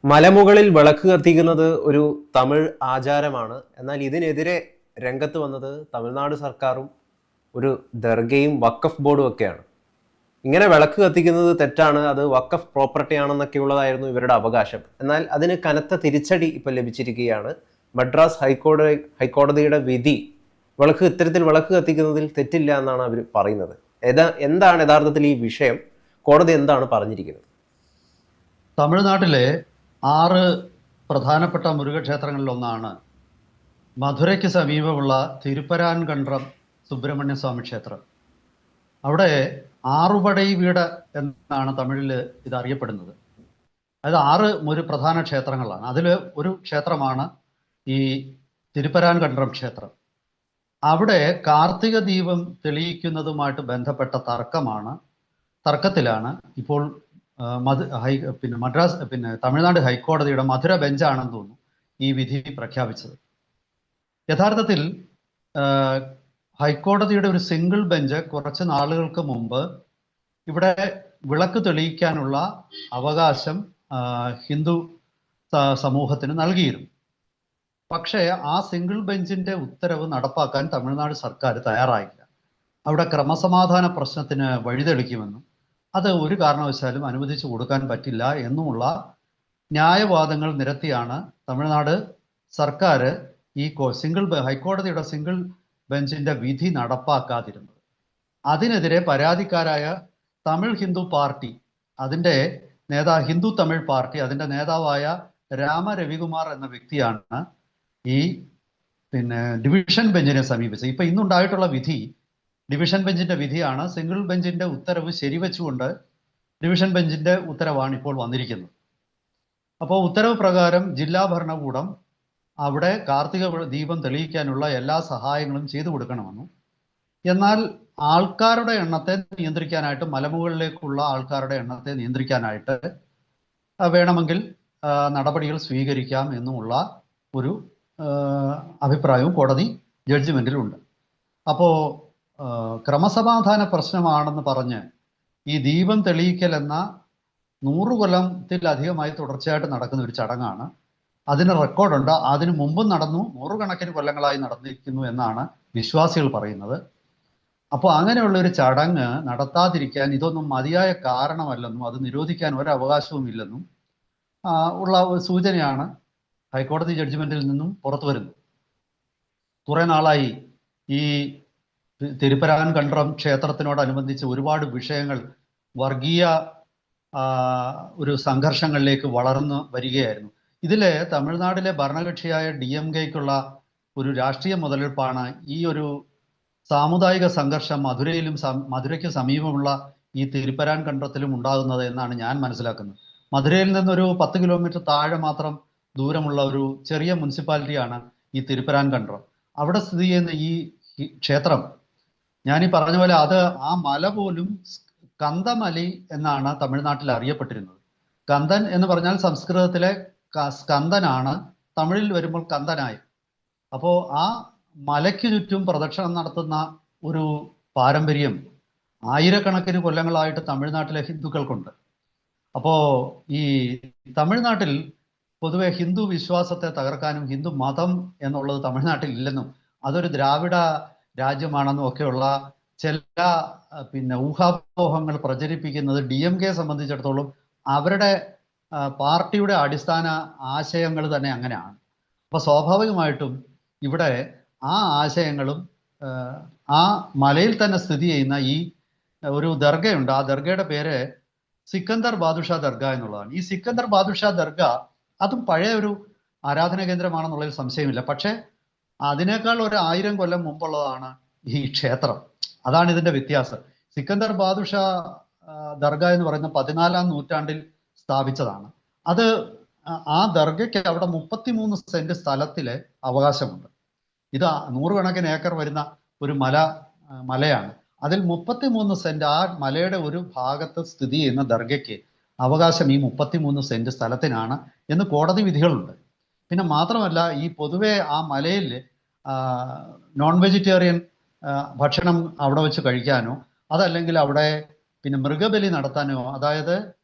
മലമുകളിൽ വിളക്ക് കത്തിക്കുന്നത് ഒരു തമിഴ് ആചാരമാണ്. എന്നാൽ ഇതിനെതിരെ രംഗത്ത് വന്നത് തമിഴ്നാട് സർക്കാരും ഒരു ദർഗയും വഖഫ് ബോർഡും ഒക്കെയാണ്. ഇങ്ങനെ വിളക്ക് കത്തിക്കുന്നത് തെറ്റാണ്, അത് വഖഫ് പ്രോപ്പർട്ടി ആണെന്നൊക്കെയുള്ളതായിരുന്നു ഇവരുടെ അവകാശം. എന്നാൽ അതിന് കനത്ത തിരിച്ചടി ഇപ്പോൾ ലഭിച്ചിരിക്കുകയാണ്. മദ്രാസ് ഹൈക്കോടതിയുടെ വിധി ഇത്തരത്തിൽ വിളക്ക് കത്തിക്കുന്നതിൽ തെറ്റില്ല എന്നാണ് അവർ പറയുന്നത്. എന്താണ് യഥാർത്ഥത്തിൽ ഈ വിഷയം? കോടതി എന്താണ് പറഞ്ഞിരിക്കുന്നത്? തമിഴ്നാട്ടിലെ 6 പ്രധാനപ്പെട്ട മുരുകക്ഷേത്രങ്ങളിൽ ഒന്നാണ് മധുരയ്ക്ക് സമീപമുള്ള തിരുപ്പരാൻകണ്ട്രം സുബ്രഹ്മണ്യ സ്വാമി ക്ഷേത്രം. അവിടെ ആറുപടൈ വീട് എന്നാണ് തമിഴിൽ ഇത് അറിയപ്പെടുന്നത്. അതായത് 6 പ്രധാന ക്ഷേത്രങ്ങളാണ്. അതിൽ ഒരു ക്ഷേത്രമാണ് ഈ തിരുപ്പരാൻകണ്ട്രം ക്ഷേത്രം. അവിടെ കാർത്തിക ദീപം തെളിയിക്കുന്നതുമായിട്ട് ബന്ധപ്പെട്ട തർക്കത്തിലാണ് ഇപ്പോൾ തമിഴ്നാട് ഹൈക്കോടതിയുടെ മധുര ബെഞ്ചാണെന്ന് തോന്നുന്നു ഈ വിധി പ്രഖ്യാപിച്ചത്. യഥാർത്ഥത്തിൽ ഹൈക്കോടതിയുടെ ഒരു സിംഗിൾ ബെഞ്ച് കുറച്ച് നാളുകൾക്ക് മുമ്പ് ഇവിടെ വിളക്ക് തെളിയിക്കാനുള്ള അവകാശം ഹിന്ദു സമൂഹത്തിന് നൽകിയിരുന്നു. പക്ഷേ ആ സിംഗിൾ ബെഞ്ചിന്റെ ഉത്തരവ് നടപ്പാക്കാൻ തമിഴ്നാട് സർക്കാർ തയ്യാറായില്ല. അവിടെ ക്രമസമാധാന പ്രശ്നത്തിന് വഴിതെളിക്കുമെന്നും അത് ഒരു കാരണവശാലും അനുവദിച്ചു കൊടുക്കാൻ പറ്റില്ല എന്നുമുള്ള ന്യായവാദങ്ങൾ നിരത്തിയാണ് തമിഴ്നാട് സർക്കാർ ഈ ഹൈക്കോടതിയുടെ സിംഗിൾ ബെഞ്ചിന്റെ വിധി നടപ്പാക്കാതിരുന്നത്. അതിനെതിരെ പരാതിക്കാരായ തമിഴ് ഹിന്ദു പാർട്ടി, അതിൻ്റെ ഹിന്ദു തമിഴ് പാർട്ടി, അതിൻ്റെ നേതാവായ രാമരവികുമാർ എന്ന വ്യക്തിയാണ് ഈ ഡിവിഷൻ ബെഞ്ചിനെ സമീപിച്ചത്. ഇപ്പൊ ഇന്നുണ്ടായിട്ടുള്ള വിധി ഡിവിഷൻ ബെഞ്ചിന്റെ വിധിയാണ്. സിംഗിൾ ബെഞ്ചിന്റെ ഉത്തരവ് ശരിവെച്ചുകൊണ്ട് ഡിവിഷൻ ബെഞ്ചിന്റെ ഉത്തരവാണ് ഇപ്പോൾ വന്നിരിക്കുന്നത്. അപ്പോൾ ഉത്തരവ് പ്രകാരം ജില്ലാ ഭരണകൂടം അവിടെ കാർത്തിക ദീപം തെളിയിക്കാനുള്ള എല്ലാ സഹായങ്ങളും ചെയ്തു കൊടുക്കണമെന്നും, എന്നാൽ ആൾക്കാരുടെ എണ്ണത്തെ നിയന്ത്രിക്കാനായിട്ട്, മലമുകളിലേക്കുള്ള ആൾക്കാരുടെ എണ്ണത്തെ നിയന്ത്രിക്കാനായിട്ട് വേണമെങ്കിൽ നടപടികൾ സ്വീകരിക്കാം എന്നുമുള്ള ഒരു അഭിപ്രായവും കോടതി ജഡ്ജിമെന്റിലുണ്ട്. അപ്പോൾ ക്രമസമാധാന പ്രശ്നമാണെന്ന് പറഞ്ഞ് ഈ ദീപം തെളിയിക്കൽ എന്ന 100 കൊല്ലത്തിലധികമായി തുടർച്ചയായിട്ട് നടക്കുന്ന ഒരു ചടങ്ങാണ്. അതിന് റെക്കോർഡുണ്ട്. അതിനു മുമ്പും നടന്നു, 100 കണക്കിന് കൊല്ലങ്ങളായി നടന്നിരിക്കുന്നു എന്നാണ് വിശ്വാസികൾ പറയുന്നത്. അപ്പോൾ അങ്ങനെയുള്ള ഒരു ചടങ്ങ് നടത്താതിരിക്കാൻ ഇതൊന്നും മതിയായ കാരണമല്ലെന്നും അത് നിരോധിക്കാൻ ഒരു അവകാശവും ഇല്ലെന്നും ഉള്ള ഒരു സൂചനയാണ് ഹൈക്കോടതി ജഡ്ജിമെന്റിൽ നിന്നും പുറത്തു വരുന്നത്. കുറെ നാളായി ഈ തിരുപ്പരാൻകണ്ട്രം ക്ഷേത്രത്തിനോടനുബന്ധിച്ച് ഒരുപാട് വിഷയങ്ങൾ വർഗീയ ഒരു സംഘർഷങ്ങളിലേക്ക് വളർന്നു വരികയായിരുന്നു. ഇതിലെ തമിഴ്നാട്ടിലെ ഭരണകക്ഷിയായ DMKയ്ക്കുള്ള ഒരു രാഷ്ട്രീയ മുതലെടുപ്പാണ് ഈ ഒരു സാമുദായിക സംഘർഷം മധുരയ്ക്ക് സമീപമുള്ള ഈ തിരുപ്പരാൻകണ്ഡത്തിലും ഉണ്ടാകുന്നത് എന്നാണ് ഞാൻ മനസ്സിലാക്കുന്നത്. മധുരയിൽ നിന്നൊരു 10 കിലോമീറ്റർ താഴെ മാത്രം ദൂരമുള്ള ഒരു ചെറിയ മുനിസിപ്പാലിറ്റിയാണ് ഈ തിരുപ്പരാൻകണ്ഡം. അവിടെ സ്ഥിതി ചെയ്യുന്ന ഈ ക്ഷേത്രം, ഞാനീ പറഞ്ഞ പോലെ അത് ആ മല പോലും സ്കന്ദമലി എന്നാണ് തമിഴ്നാട്ടിൽ അറിയപ്പെട്ടിരുന്നത്. കന്ദൻ എന്ന് പറഞ്ഞാൽ സംസ്കൃതത്തിലെ സ്കന്ദനാണ്, തമിഴിൽ വരുമ്പോൾ കന്ദനായി. അപ്പോൾ ആ മലയ്ക്ക് ചുറ്റും പ്രദക്ഷിണം നടത്തുന്ന ഒരു പാരമ്പര്യം ആയിരക്കണക്കിന് കൊല്ലങ്ങളായിട്ട് തമിഴ്നാട്ടിലെ ഹിന്ദുക്കൾക്കുണ്ട്. അപ്പോൾ ഈ തമിഴ്നാട്ടിൽ പൊതുവെ ഹിന്ദു വിശ്വാസത്തെ തകർക്കാനും ഹിന്ദു മതം എന്നുള്ളത് തമിഴ്നാട്ടിൽ ഇല്ലെന്നും അതൊരു ദ്രാവിഡ രാജ്യമാണെന്നും ഒക്കെയുള്ള ചില ഊഹാപോഹങ്ങൾ പ്രചരിപ്പിക്കുന്നത് DMKയെ സംബന്ധിച്ചിടത്തോളം അവരുടെ പാർട്ടിയുടെ അടിസ്ഥാന ആശയങ്ങൾ തന്നെ അങ്ങനെയാണ്. അപ്പോൾ സ്വാഭാവികമായിട്ടും ഇവിടെ ആ ആശയങ്ങളും ആ മലയിൽ തന്നെ സ്ഥിതി ചെയ്യുന്ന ഈ ഒരു ദർഗയുണ്ട്. ആ ദർഗയുടെ പേര് സിക്കന്ദർ ബാദുഷാ ദർഗ എന്നുള്ളതാണ്. ഈ സിക്കന്ദർ ബാദുഷാ ദർഗ അതും പഴയ ഒരു ആരാധന കേന്ദ്രമാണെന്നുള്ളതിൽ സംശയമില്ല. പക്ഷെ അതിനേക്കാൾ ഒരു 1000 കൊല്ലം മുമ്പുള്ളതാണ് ഈ ക്ഷേത്രം. അതാണ് ഇതിന്റെ വ്യത്യാസം. സിക്കന്ദർ ബാദുഷാ ദർഗ എന്ന് പറയുന്ന 14-ാം നൂറ്റാണ്ടിൽ സ്ഥാപിച്ചതാണ്. അത് ആ ദർഗയ്ക്ക് അവിടെ 33 സെന്റ് സ്ഥലത്തിലെ അവകാശമുണ്ട്. ഇത് 100 കണക്കിന് ഏക്കർ വരുന്ന ഒരു മലയാണ്. അതിൽ 33 സെന്റ് ആ മലയുടെ ഒരു ഭാഗത്ത് സ്ഥിതി ചെയ്യുന്ന ദർഗയ്ക്ക് അവകാശം ഈ 33 സെന്റ് സ്ഥലത്തിനാണ് എന്ന് കോടതി വിധികളുണ്ട്. പിന്നെ മാത്രമല്ല, ഈ പൊതുവെ ആ മലയിൽ നോൺ വെജിറ്റേറിയൻ ഭക്ഷണം അവിടെ വെച്ച് കഴിക്കാനോ അതല്ലെങ്കിൽ അവിടെ മൃഗബലി നടത്താനോ, അതായത്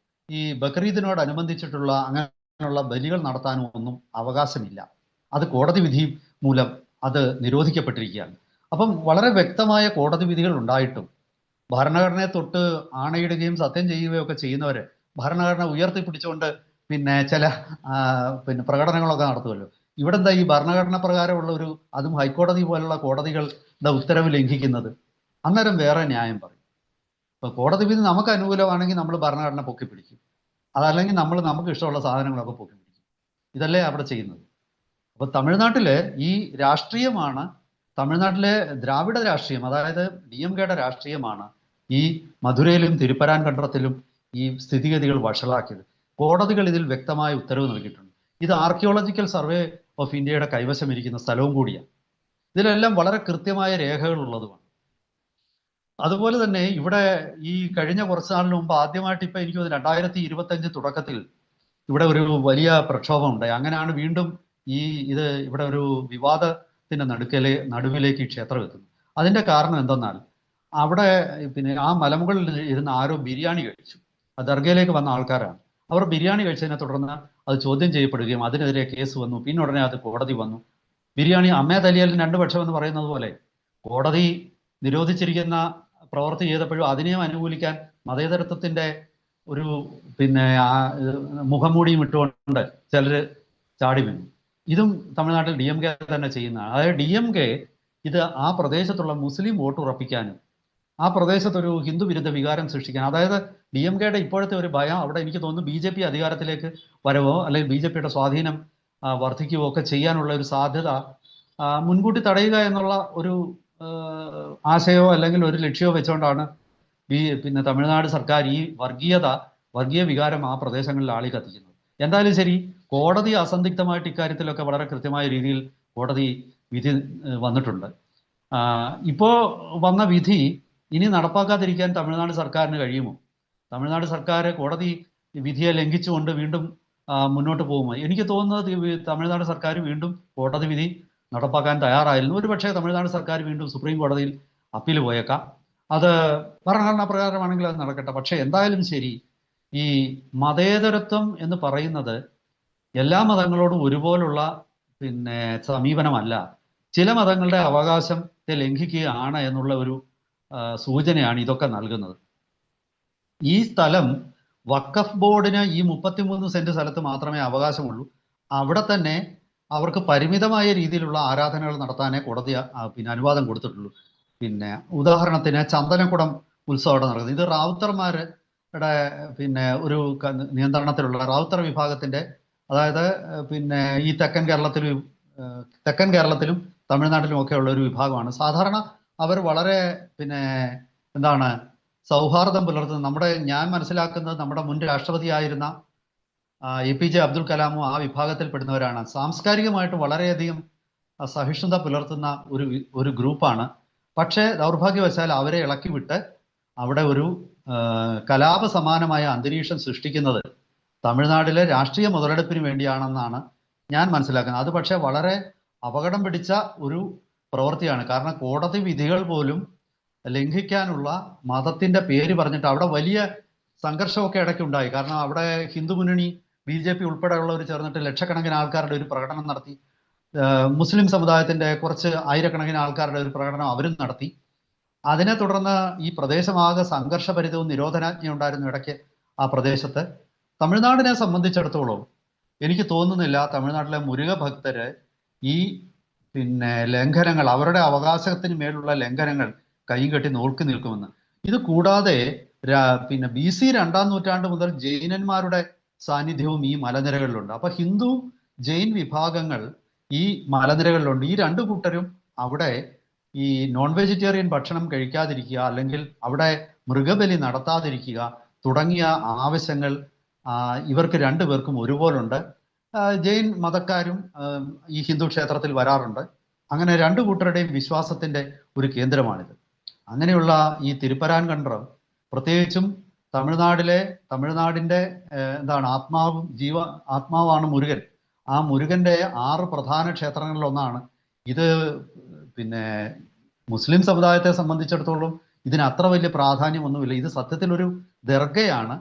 ഈ ബക്രീദിനോടനുബന്ധിച്ചിട്ടുള്ള അങ്ങനെ ുള്ള ബലികൾ നടത്താനും ഒന്നും അവകാശമില്ല. അത് കോടതി വിധി മൂലം അത് നിരോധിക്കപ്പെട്ടിരിക്കുകയാണ്. അപ്പം വളരെ വ്യക്തമായ കോടതി വിധികൾ ഉണ്ടായിട്ടും ഭരണഘടനയെ തൊട്ട് ആണയിടുകയും സത്യം ചെയ്യുകയും ഒക്കെ ചെയ്യുന്നവര് ഭരണഘടന ഉയർത്തിപ്പിടിച്ചുകൊണ്ട് പിന്നെ ചില പിന്നെ പ്രകടനങ്ങളൊക്കെ നടത്തുമല്ലോ. ഇവിടെ എന്താ ഈ ഭരണഘടന പ്രകാരമുള്ള ഒരു, അതും ഹൈക്കോടതി പോലുള്ള കോടതികളുടെ ഉത്തരവ് ലംഘിക്കുന്നത്? അന്നേരം വേറെ ന്യായം പറയും. ഇപ്പൊ കോടതി വിധി നമുക്ക് അനുകൂലമാണെങ്കിൽ നമ്മൾ ഭരണഘടന പൊക്കിപ്പിടിക്കും, അതല്ലെങ്കിൽ നമുക്ക് ഇഷ്ടമുള്ള സാധനങ്ങളൊക്കെ പൊക്കിപ്പിടിക്കും. ഇതല്ലേ അവിടെ ചെയ്യുന്നത്. അപ്പൊ തമിഴ്നാട്ടിലെ ഈ രാഷ്ട്രീയമാണ്, തമിഴ്നാട്ടിലെ ദ്രാവിഡ രാഷ്ട്രീയം, അതായത് DMKയുടെ രാഷ്ട്രീയമാണ് ഈ മധുരയിലും തിരുപ്പരാൻകണ്ടത്തിലും ഈ സ്ഥിതിഗതികൾ വഷളാക്കിയത്. കോടതികൾ ഇതിൽ വ്യക്തമായ ഉത്തരവ് നൽകിയിട്ടുണ്ട്. ഇത് ആർക്കിയോളജിക്കൽ സർവേ ഓഫ് ഇന്ത്യയുടെ കൈവശം ഇരിക്കുന്ന സ്ഥലവും കൂടിയാണ്. ഇതിലെല്ലാം വളരെ കൃത്യമായ രേഖകൾ ഉള്ളതുമാണ്. അതുപോലെ തന്നെ ഇവിടെ ഈ കഴിഞ്ഞ കുറച്ചു നാളിന് മുമ്പ് ആദ്യമായിട്ട് ഇപ്പൊ എനിക്ക് 2025 തുടക്കത്തിൽ ഇവിടെ ഒരു വലിയ പ്രക്ഷോഭം ഉണ്ടായി. അങ്ങനെയാണ് വീണ്ടും ഇവിടെ ഒരു വിവാദത്തിന്റെ നടുവിലേക്ക് ഈ ക്ഷേത്രം എത്തുന്നു. അതിന്റെ കാരണം എന്തെന്നാൽ അവിടെ പിന്നെ ആ മലമുകളിൽ ഇരുന്ന് ആരോ ബിരിയാണി കഴിച്ചു. ദർഗയിലേക്ക് വന്ന ആൾക്കാരാണ്. അവർ ബിരിയാണി കഴിച്ചതിനെ തുടർന്ന് അത് ചോദ്യം ചെയ്യപ്പെടുകയും അതിനെതിരെ കേസ് വന്നു. പിന്നെ ഉടനെ അത് കോടതി വന്നു. ബിരിയാണി അമ്മേ തലിയാലും രണ്ടു പക്ഷം എന്ന് പറയുന്നത് പോലെ കോടതി നിരോധിച്ചിരിക്കുന്ന പ്രവൃത്തി ചെയ്തപ്പോഴും അതിനെയും അനുകൂലിക്കാൻ മതേതരത്വത്തിന്റെ ഒരു പിന്നെ മുഖംമൂടിയും ഇട്ടുകൊണ്ട് ചിലര് ചാടി വീണു. ഇതും തമിഴ്നാട്ടിൽ DMK തന്നെ ചെയ്യുന്നതാണ്. അതായത് DMK ഇത് ആ പ്രദേശത്തുള്ള മുസ്ലിം വോട്ട് ഉറപ്പിക്കാനും ആ പ്രദേശത്തൊരു ഹിന്ദു വിരുദ്ധ വികാരം സൃഷ്ടിക്കാൻ, അതായത് DMKയുടെ ഇപ്പോഴത്തെ ഒരു ഭയം അവിടെ എനിക്ക് തോന്നുന്നു BJP അധികാരത്തിലേക്ക് വരവോ അല്ലെങ്കിൽ BJPയുടെ സ്വാധീനം വർദ്ധിക്കുകയോ ഒക്കെ ചെയ്യാനുള്ള ഒരു സാധ്യത മുൻകൂട്ടി തടയുക എന്നുള്ള ഒരു ആശയമോ അല്ലെങ്കിൽ ഒരു ലക്ഷ്യമോ വെച്ചുകൊണ്ടാണ് പിന്നെ തമിഴ്നാട് സർക്കാർ ഈ വർഗീയ വികാരം ആ പ്രദേശങ്ങളിൽ ആളി കത്തിക്കുന്നത്. എന്തായാലും ശരി, കോടതി അസന്ധിഗ്ധമായിട്ട് ഇക്കാര്യത്തിലൊക്കെ വളരെ കൃത്യമായ രീതിയിൽ കോടതി വിധി വന്നിട്ടുണ്ട്. ഇപ്പോ വന്ന വിധി ഇനി നടപ്പാക്കാതിരിക്കാൻ തമിഴ്നാട് സർക്കാരിന് കഴിയുമോ? തമിഴ്നാട് സർക്കാർ കോടതി വിധിയെ ലംഘിച്ചുകൊണ്ട് വീണ്ടും മുന്നോട്ട് പോകുമോ? എനിക്ക് തോന്നുന്നത് തമിഴ്നാട് സർക്കാർ വീണ്ടും കോടതി വിധി നടപ്പാക്കാൻ തയ്യാറായിരുന്നു. ഒരുപക്ഷെ തമിഴ്നാട് സർക്കാർ വീണ്ടും സുപ്രീം കോടതിയിൽ അപ്പീൽ പോയേക്കാം. അത് ഭരണഘടനാ പ്രകാരമാണെങ്കിൽ അത് നടക്കട്ടെ. പക്ഷെ എന്തായാലും ശരി, ഈ മതേതരത്വം എന്ന് പറയുന്നത് എല്ലാ മതങ്ങളോടും ഒരുപോലുള്ള പിന്നെ സമീപനമല്ല. ചില മതങ്ങളുടെ അവകാശത്തെ ലംഘിക്കുകയാണ് എന്നുള്ള ഒരു സൂചനയാണ് ഇതൊക്കെ നൽകുന്നത്. ഈ സ്ഥലം വഖഫ് ബോർഡിന് ഈ 33 സെന്റ് സ്ഥലത്ത് മാത്രമേ അവകാശമുള്ളൂ. അവിടെ തന്നെ അവർക്ക് പരിമിതമായ രീതിയിലുള്ള ആരാധനകൾ നടത്താനേ കോടതി പിന്നെ അനുവാദം കൊടുത്തിട്ടുള്ളൂ. പിന്നെ ഉദാഹരണത്തിന് ചന്ദനക്കുടം ഉത്സവം അവിടെ നടക്കുന്നത്. ഇത് റാവുത്തർമാരുടെ പിന്നെ ഒരു നിയന്ത്രണത്തിലുള്ള റാവുത്തർ വിഭാഗത്തിന്റെ, അതായത് പിന്നെ ഈ തെക്കൻ കേരളത്തിലും തമിഴ്നാട്ടിലും ഒക്കെ ഉള്ള ഒരു വിഭാഗമാണ്. സാധാരണ അവർ വളരെ പിന്നെ എന്താണ് സൗഹാർദ്ദം പുലർത്തുന്നത്. ഞാൻ മനസ്സിലാക്കുന്നത് നമ്മുടെ മുൻ രാഷ്ട്രപതിയായിരുന്ന APJ അബ്ദുൽ കലാമും ആ വിഭാഗത്തിൽപ്പെടുന്നവരാണ്. സാംസ്കാരികമായിട്ട് വളരെയധികം സഹിഷ്ണുത പുലർത്തുന്ന ഒരു ഗ്രൂപ്പാണ്. പക്ഷേ ദൗർഭാഗ്യവശാൽ അവരെ ഇളക്കി വിട്ട് അവിടെ ഒരു കലാപ സമാനമായ അന്തരീക്ഷം സൃഷ്ടിക്കുന്നത് തമിഴ്നാട്ടിലെ രാഷ്ട്രീയ മുതലെടുപ്പിന് വേണ്ടിയാണെന്നാണ് ഞാൻ മനസ്സിലാക്കുന്നത്. അത് പക്ഷേ വളരെ അപകടം പിടിച്ച ഒരു പ്രവൃത്തിയാണ്. കാരണം കോടതി വിധികൾ പോലും ലംഘിക്കാനുള്ള മതത്തിന്റെ പേര് പറഞ്ഞിട്ട് അവിടെ വലിയ സംഘർഷമൊക്കെ ഇടയ്ക്കുണ്ടായി. കാരണം അവിടെ ഹിന്ദു മുന്നണി BJP ഉൾപ്പെടെയുള്ളവർ ചേർന്നിട്ട് ലക്ഷക്കണക്കിന് ആൾക്കാരുടെ ഒരു പ്രകടനം നടത്തി. മുസ്ലിം സമുദായത്തിന്റെ കുറച്ച് ആയിരക്കണക്കിന് ആൾക്കാരുടെ ഒരു പ്രകടനം അവരും നടത്തി. അതിനെ തുടർന്ന് ഈ പ്രദേശമാകെ സംഘർഷഭരിതവും നിരോധനാജ്ഞ ഉണ്ടായിരുന്നു ഇടയ്ക്ക് ആ പ്രദേശത്ത്. തമിഴ്നാടിനെ സംബന്ധിച്ചിടത്തോളം എനിക്ക് തോന്നുന്നില്ല തമിഴ്നാട്ടിലെ മുരുക ഭക്തര് ഈ പിന്നെ ലംഘനങ്ങൾ, അവരുടെ അവകാശത്തിന് മേലുള്ള ലംഘനങ്ങൾ കൈയും കെട്ടി നോക്കി നിൽക്കുമെന്ന്. ഇത് കൂടാതെ പിന്നെ BC 2-ാം നൂറ്റാണ്ട് മുതൽ ജൈനന്മാരുടെ സാന്നിധ്യവും ഈ മലനിരകളിലുണ്ട്. അപ്പൊ ഹിന്ദു ജൈൻ വിഭാഗങ്ങൾ ഈ മലനിരകളിലുണ്ട്. ഈ രണ്ടു കൂട്ടരും അവിടെ ഈ നോൺ വെജിറ്റേറിയൻ ഭക്ഷണം കഴിക്കാതിരിക്കുക, അല്ലെങ്കിൽ അവിടെ മൃഗബലി നടത്താതിരിക്കുക തുടങ്ങിയ ആവശ്യങ്ങൾ ഇവർക്ക് രണ്ടുപേർക്കും ഒരുപോലുണ്ട്. ജൈൻ മതക്കാരും ഈ ഹിന്ദു ക്ഷേത്രത്തിൽ വരാറുണ്ട്. അങ്ങനെ രണ്ടു കൂട്ടരുടെയും വിശ്വാസത്തിന്റെ ഒരു കേന്ദ്രമാണിത്. അങ്ങനെയുള്ള ഈ തിരുപ്പരാൻകണ്ടം പ്രത്യേകിച്ചും തമിഴ്നാടിന്റെ എന്താണ് ആത്മാവാണ് മുരുകൻ. ആ മുരുകന്റെ 6 പ്രധാന ക്ഷേത്രങ്ങളിലൊന്നാണ് ഇത്. പിന്നെ മുസ്ലിം സമുദായത്തെ സംബന്ധിച്ചിടത്തോളം ഇതിന് അത്ര വലിയ പ്രാധാന്യമൊന്നുമില്ല. ഇത് സത്യത്തിൽ ഒരു ദർഗയാണ്.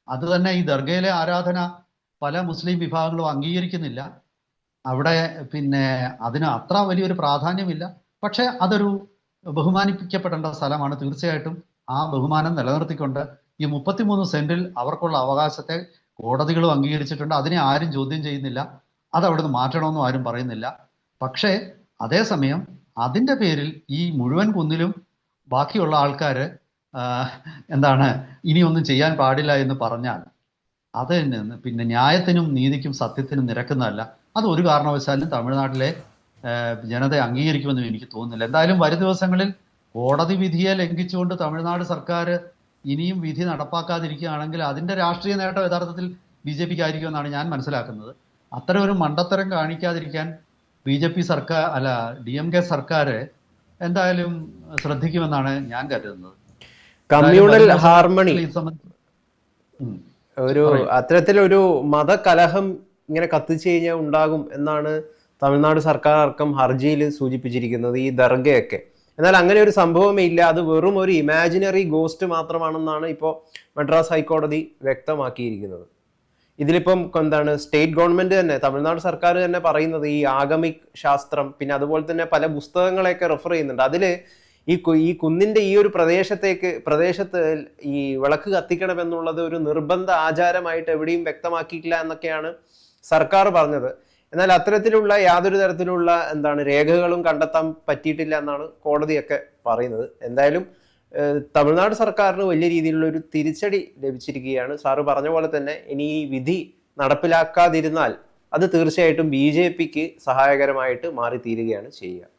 അത് തന്നെ ഈ ദർഗയിലെ ആരാധന പല മുസ്ലിം വിഭാഗങ്ങളും അംഗീകരിക്കുന്നില്ല. അവിടെ പിന്നെ അതിന് അത്ര വലിയൊരു പ്രാധാന്യമില്ല. പക്ഷെ അതൊരു ബഹുമാനിപ്പിക്കപ്പെടേണ്ട സ്ഥലമാണ്. തീർച്ചയായിട്ടും ആ ബഹുമാനം നിലനിർത്തിക്കൊണ്ട് ഈ 33 സെന്റിൽ അവർക്കുള്ള അവകാശത്തെ കോടതികളും അംഗീകരിച്ചിട്ടുണ്ട്. അതിനെ ആരും ചോദ്യം ചെയ്യുന്നില്ല. അത് അവിടുന്ന് മാറ്റണമെന്നും ആരും പറയുന്നില്ല. പക്ഷേ അതേസമയം അതിൻ്റെ പേരിൽ ഈ മുഴുവൻ കുന്നിലും ബാക്കിയുള്ള ആൾക്കാർ എന്താണ് ഇനിയൊന്നും ചെയ്യാൻ പാടില്ല എന്ന് പറഞ്ഞാൽ അത് പിന്നെ ന്യായത്തിനും നീതിക്കും സത്യത്തിനും നിരക്കുന്നതല്ല. അത് ഒരു കാരണവശാലും തമിഴ്നാട്ടിലെ ജനത അംഗീകരിക്കുമെന്നും എനിക്ക് തോന്നുന്നില്ല. എന്തായാലും വരും ദിവസങ്ങളിൽ കോടതി വിധിയെ ലംഘിച്ചുകൊണ്ട് തമിഴ്നാട് സർക്കാർ ഇനിയും വിധി നടപ്പാക്കാതിരിക്കുകയാണെങ്കിൽ അതിന്റെ രാഷ്ട്രീയ നേട്ടം യഥാർത്ഥത്തിൽ BJPക്ക് ആയിരിക്കുമെന്നാണ് ഞാൻ മനസ്സിലാക്കുന്നത്. അത്തരം ഒരു മണ്ടത്തരം കാണിക്കാതിരിക്കാൻ BJP സർക്കാർ DMK സർക്കാർ എന്തായാലും ശ്രദ്ധിക്കുമെന്നാണ് ഞാൻ കരുതുന്നത്. കമ്മ്യൂണൽ ഹാർമണി ഒരു അത്തരത്തിലൊരു മതകലഹം ഇങ്ങനെ കത്തിച്ചു കഴിഞ്ഞാൽ ഉണ്ടാകും എന്നാണ് തമിഴ്നാട് സർക്കാർ അടക്കം ഹർജിയിൽ സൂചിപ്പിച്ചിരിക്കുന്നത്, ഈ ദർഗയൊക്കെ. എന്നാൽ അങ്ങനെ ഒരു സംഭവമേ ഇല്ല, അത് വെറും ഒരു ഇമാജിനറി ഗോസ്റ്റ് മാത്രമാണെന്നാണ് ഇപ്പോൾ മദ്രാസ് ഹൈക്കോടതി വ്യക്തമാക്കിയിരിക്കുന്നത്. ഇതിലിപ്പം എന്താണ് സ്റ്റേറ്റ് ഗവൺമെന്റ് തന്നെ, തമിഴ്നാട് സർക്കാർ തന്നെ പറയുന്നത് ഈ ആഗമിക് ശാസ്ത്രം, പിന്നെ അതുപോലെ തന്നെ പല പുസ്തകങ്ങളെയൊക്കെ റെഫർ ചെയ്യുന്നുണ്ട്. അതില് ഈ കുന്നിന്റെ ഈ ഒരു പ്രദേശത്ത് ഈ വിളക്ക് കത്തിക്കണമെന്നുള്ളത് ഒരു നിർബന്ധ ആചാരമായിട്ട് എവിടെയും വ്യക്തമാക്കിയിട്ടില്ല എന്നൊക്കെയാണ് സർക്കാർ പറഞ്ഞത്. എന്നാൽ അത്തരത്തിലുള്ള യാതൊരു തരത്തിലുള്ള രേഖകളും കണ്ടെത്താൻ പറ്റിയിട്ടില്ല എന്നാണ് കോടതിയൊക്കെ പറയുന്നത്. എന്തായാലും തമിഴ്നാട് സർക്കാരിന് വലിയ രീതിയിലുള്ള ഒരു തിരിച്ചടി ലഭിച്ചിരിക്കുകയാണ്. സാറ് പറഞ്ഞ പോലെ തന്നെ ഇനി ഈ വിധി നടപ്പിലാക്കാതിരുന്നാൽ അത് തീർച്ചയായിട്ടും BJPക്ക് സഹായകരമായിട്ട് മാറി തീരുകയാണ് ചെയ്യുക.